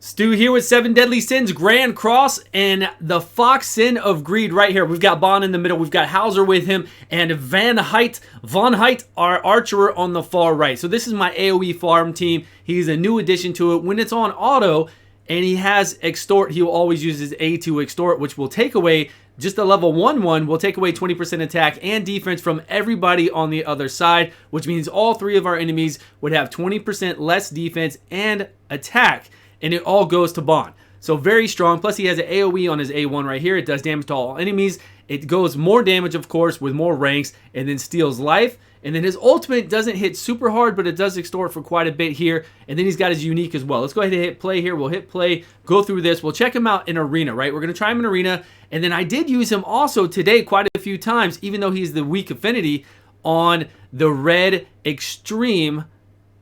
Stu here with 7 Deadly Sins, Grand Cross, and the Fox Sin of Greed right here. We've got Bond in the middle, we've got Hauser with him, and Von Heit, our archer on the far right. So this is my AOE Farm team. He's a new addition to it. When it's on auto and he has Extort, he will always use his A to Extort, which will take away, just a level 1/1 will take away 20% attack and defense from everybody on the other side, which means all 3 of our enemies would have 20% less defense and attack. And it all goes to Bond. So very strong. Plus he has an AoE on his A1 right here. It does damage to all enemies. It goes more damage, of course, with more ranks, and then steals life. And then his ultimate doesn't hit super hard, but it does extort for quite a bit here. And then he's got his unique as well. Let's go ahead and hit play here. We'll hit play, go through this. We'll check him out in Arena, right? We're going to try him in Arena. And then I did use him also today quite a few times, even though he's the weak affinity on the Red Extreme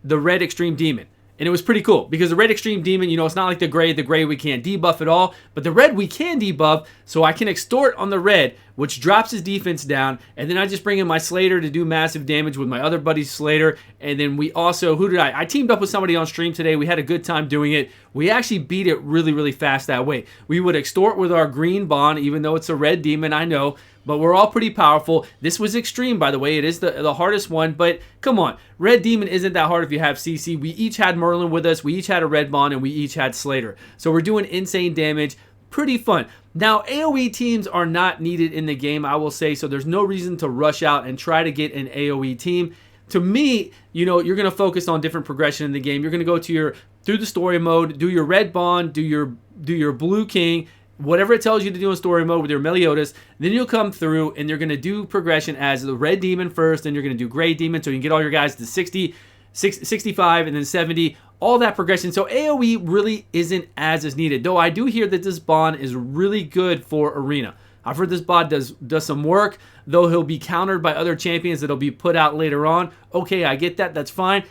Demon. And it was pretty cool because the Red Extreme Demon, you know, it's not like the gray we can't debuff at all, but the red we can debuff, so I can extort on the red, which drops his defense down, and then I just bring in my Slater to do massive damage with my other buddy's Slater, and then we also, I teamed up with somebody on stream today. We had a good time doing it. We actually beat it really, really fast that way. We would extort with our green Bond, even though it's a red demon, I know, but we're all pretty powerful. This was extreme, by the way. It is the hardest one, but come on. Red Demon isn't that hard if you have CC. We each had Merlin with us. We each had a red Bond, and we each had Slater. So we're doing insane damage. Pretty fun. Now, AoE teams are not needed in the game, I will say, so there's no reason to rush out and try to get an AoE team. To me, you know, you're going to focus on different progression in the game. You're going to go to through the story mode, do your red Bond, do your blue king, whatever it tells you to do in story mode with your Meliodas, then you'll come through and you're going to do progression as the red demon first, then you're going to do gray demon, so you can get all your guys to 60, 65, and then 70, all that progression. So AoE really isn't as needed, though I do hear that this Bond is really good for Arena. I've heard this Bond does some work, though he'll be countered by other champions that'll be put out later on. Okay, I get that, that's fine.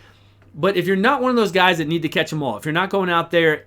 But if you're not one of those guys that need to catch them all, if you're not going out there,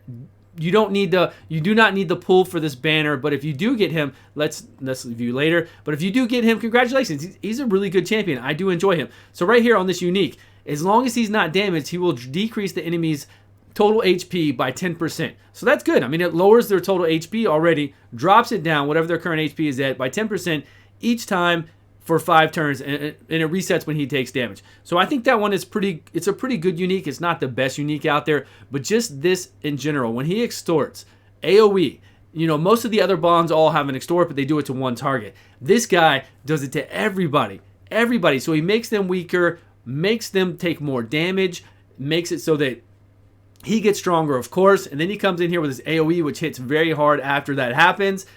you do not need the pull for this banner. But if you do get him, let's review later. But if you do get him, congratulations. He's a really good champion. I do enjoy him. So right here on this unique, as long as he's not damaged, he will decrease the enemy's total HP by 10%. So that's good. I mean, it lowers their total HP already, drops it down, whatever their current HP is at, by 10% each time for 5 turns, and it resets when he takes damage. So I think that one is it's a pretty good unique. It's not the best unique out there, but just this in general, when he extorts, AoE, you know, most of the other bonds all have an extort, but they do it to one target. This guy does it to everybody. So he makes them weaker, makes them take more damage, makes it so that he gets stronger, of course, and then he comes in here with his AoE, which hits very hard after that happens.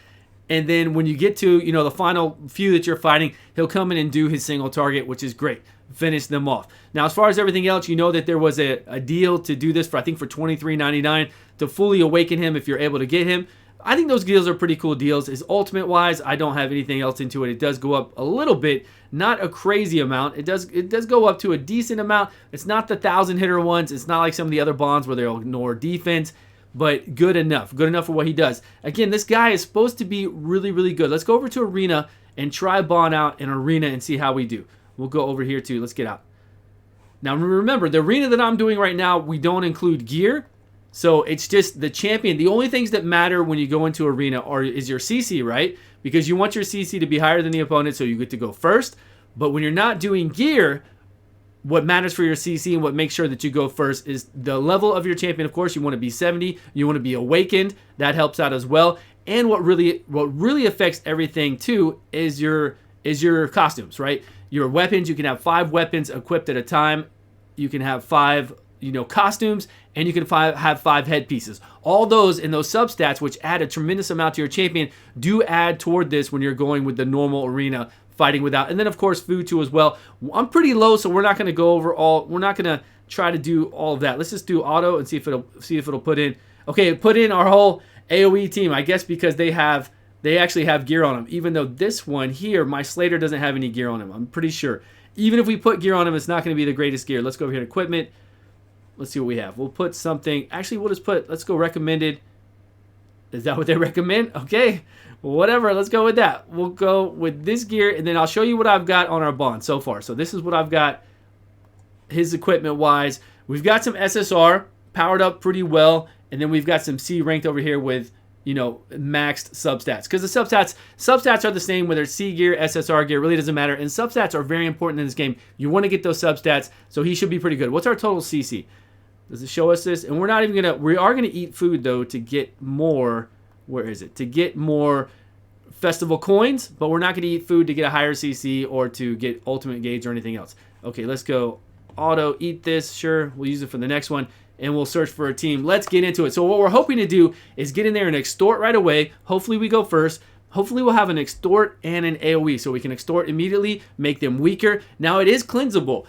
And then when you get to, you know, the final few that you're fighting, he'll come in and do his single target, which is great. Finish them off. Now, as far as everything else, you know that there was a deal to do this for, I think, for $23.99 to fully awaken him if you're able to get him. I think those deals are pretty cool deals. His ultimate-wise, I don't have anything else into it. It does go up a little bit, not a crazy amount. It does go up to a decent amount. It's not the 1,000-hitter ones. It's not like some of the other bonds where they'll ignore defense. But good enough for what he does. Again, this guy is supposed to be really, really good. Let's go over to Arena and try Bond out in Arena and see how we do. We'll go over here too. Let's get out. Now remember, the Arena that I'm doing right now, we don't include gear. So it's just the champion. The only things that matter when you go into Arena is your CC, right? Because you want your CC to be higher than the opponent, so you get to go first. But when you're not doing gear, what matters for your CC and what makes sure that you go first is the level of your champion. Of course, you want to be 70. You want to be awakened. That helps out as well. And what really affects everything too is your costumes, right? Your weapons. You can have 5 weapons equipped at a time. You can have 5, costumes, and you can have 5 headpieces. All those and those substats, which add a tremendous amount to your champion, do add toward this when you're going with the normal Arena fighting without. And then, of course, food too as well. I'm pretty low, so we're not going to go over all. We're not going to try to do all of that. Let's just do auto and see if it'll put in. Okay, it put in our whole AoE team, I guess, because they actually have gear on them. Even though this one here, my Slater doesn't have any gear on him. I'm pretty sure. Even if we put gear on him, it's not going to be the greatest gear. Let's go over here to equipment. Let's see what we have. We'll put something. Actually, let's go recommended. Is that what they recommend? Okay, whatever. Let's go with that. We'll go with this gear, and then I'll show you what I've got on our Bond so far. So this is what I've got his equipment-wise. We've got some SSR powered up pretty well, And then we've got some C ranked over here with, maxed substats. Because the substats are the same, whether it's C gear, SSR gear, really doesn't matter. And substats are very important in this game. You want to get those substats, so he should be pretty good. What's our total CC? Does it show us this? And we are gonna eat food though to get more, where is it? To get more festival coins, but we're not gonna eat food to get a higher CC or to get ultimate gauge or anything else. Okay, let's go auto eat this. Sure, we'll use it for the next one. And we'll search for a team. Let's get into it. So what we're hoping to do is get in there and extort right away. Hopefully we go first. Hopefully we'll have an extort and an AoE, so we can extort immediately, make them weaker. Now it is cleansable.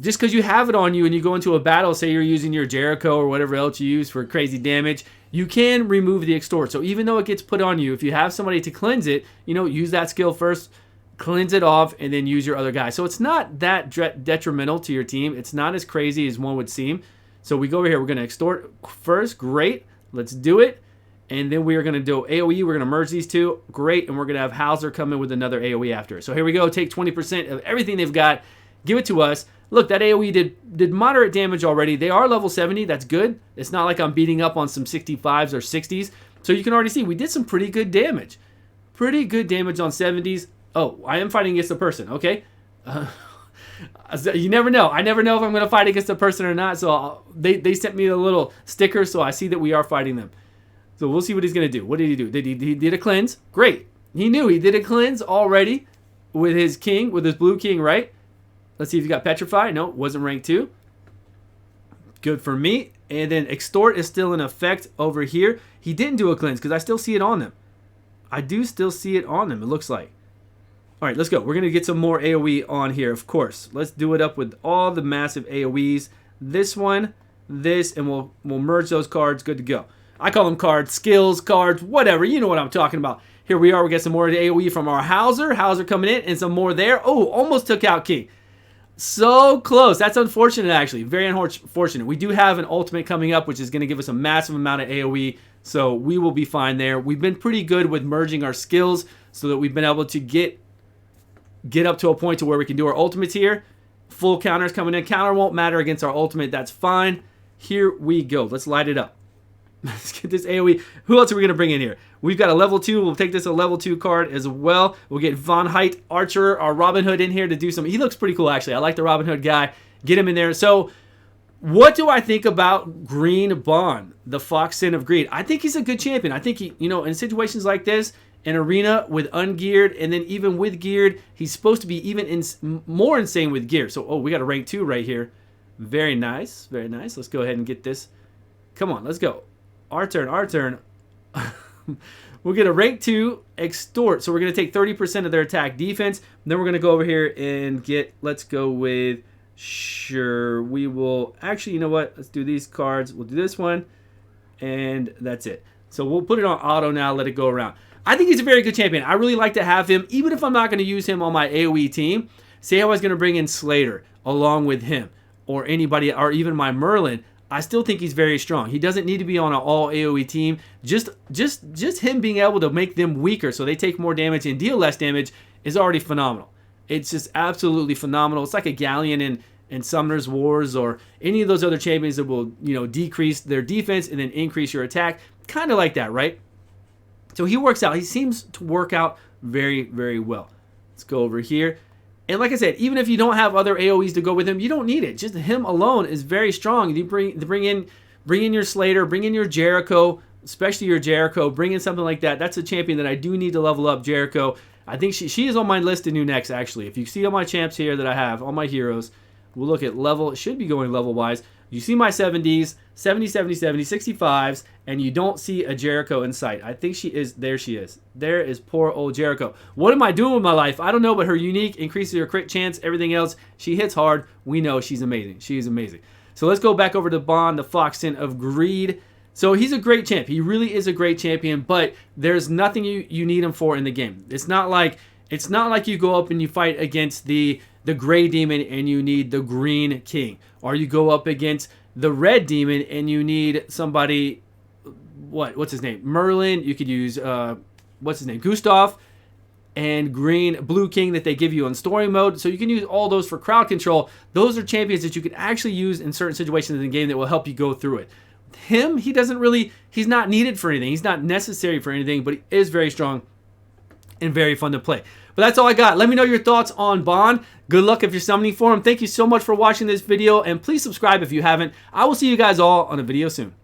Just because you have it on you and you go into a battle, say you're using your Jericho or whatever else you use for crazy damage, you can remove the extort. So even though it gets put on you, if you have somebody to cleanse it, use that skill first, cleanse it off, and then use your other guy. So it's not that detrimental to your team. It's not as crazy as one would seem. So we go over here. We're going to extort first. Great. Let's do it. And then we are going to do AoE. We're going to merge these two. Great. And we're going to have Hauser come in with another AoE after it. So here we go. Take 20% of everything they've got. Give it to us. Look, that AoE did moderate damage already. They are level 70. That's good. It's not like I'm beating up on some 65s or 60s. So you can already see we did some pretty good damage. Pretty good damage on 70s. Oh, I am fighting against a person. Okay. You never know. I never know if I'm going to fight against a person or not. So they sent me a little sticker, so I see that we are fighting them. So we'll see what he's going to do. What did he do? He did a cleanse. Great. He knew he did a cleanse already with his king, with his blue king, right? Let's see if he got petrified. No, wasn't rank 2. Good for me. And then extort is still in effect over here. He didn't do a cleanse because I still see it on them. I do still see it on them, it looks like. All right, let's go. We're going to get some more AoE on here, of course. Let's do it up with all the massive AoEs. This one, this, and we'll merge those cards. Good to go. I call them cards, skills, cards, whatever. You know what I'm talking about. Here we are. We get some more AoE from our Hauser. Hauser coming in, and some more there. Oh, almost took out King. So close. That's unfortunate, actually. Very unfortunate. We do have an ultimate coming up, which is going to give us a massive amount of AoE, so we will be fine there. We've been pretty good with merging our skills so that we've been able to get up to a point to where we can do our ultimates here. Full counters coming in. Counter won't matter against our ultimate. That's fine. Here we go. Let's light it up. Let's get this AoE. Who else are we going to bring in here? We've got a level 2. We'll take this a level 2 card as well. We'll get Von Heit, Archer, our Robin Hood in here to do some. He looks pretty cool, actually. I like the Robin Hood guy. Get him in there. So what do I think about Green Bond, the Fox Sin of Greed? I think he's a good champion. I think he, in situations like this, an arena with ungeared, and then even with geared, he's supposed to be even more insane with gear. So, we got a rank 2 right here. Very nice, very nice. Let's go ahead and get this. Come on, let's go. Our turn. We'll get a rank 2 extort. So we're going to take 30% of their attack defense. Then we're going to go over here and get, let's go with, sure, we will, actually, you know what? Let's do these cards. We'll do this one, and that's it. So we'll put it on auto now, let it go around. I think he's a very good champion. I really like to have him, even if I'm not going to use him on my AoE team. Say I was going to bring in Slater along with him, or anybody, or even my Merlin. I still think he's very strong. He doesn't need to be on an all AoE team. Just him being able to make them weaker so they take more damage and deal less damage is already phenomenal. It's just absolutely phenomenal. It's like a Galleon in Summoner's Wars or any of those other champions that will, decrease their defense and then increase your attack. Kind of like that, right? So he works out. He seems to work out very, very well. Let's go over here. And like I said, even if you don't have other AoEs to go with him, you don't need it. Just him alone is very strong. You bring in your Slater, bring in your Jericho, especially your Jericho. Bring in something like that. That's a champion that I do need to level up, Jericho. I think she is on my list to do next, actually. If you see all my champs here that I have, all my heroes, we'll look at level. It should be going level-wise. You see my 70s, 70, 70, 70, 65s, and you don't see a Jericho in sight. I think she is. There she is. There is poor old Jericho. What am I doing with my life? I don't know, but her unique increases her crit chance, everything else. She hits hard. We know she's amazing. She is amazing. So let's go back over to Bond, the Fox Sin of Greed. So he's a great champ. He really is a great champion, but there's nothing you need him for in the game. It's not like you go up and you fight against the gray demon and you need the green king. Or you go up against the red demon and you need somebody, what's his name? Merlin. You could use, what's his name? Gustav. And blue king that they give you on story mode. So you can use all those for crowd control. Those are champions that you can actually use in certain situations in the game that will help you go through it. him, he's not needed for anything. He's not necessary for anything, but he is very strong and very fun to play. But that's all I got. Let me know your thoughts on Bond. Good luck if you're summoning for him. Thank you so much for watching this video, and please subscribe if you haven't. I will see you guys all on a video soon.